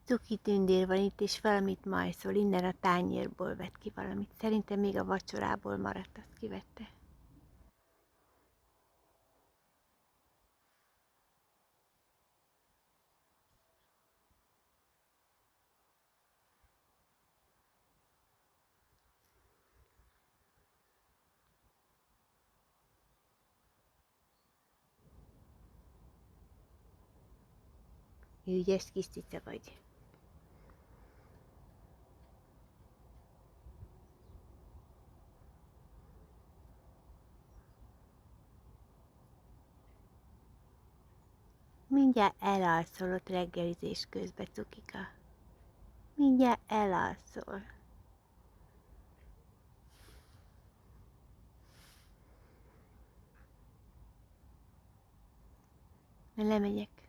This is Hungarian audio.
Cuki tündér van itt, és valamit majszol, innen a tányérból vett ki valamit. Szerintem még a vacsorából maradt, azt kivette. Ügyes kis cica vagy. Mindjárt elalszol ott reggelizés közben, Cukika. Mindjárt elalszol. Lemegyek.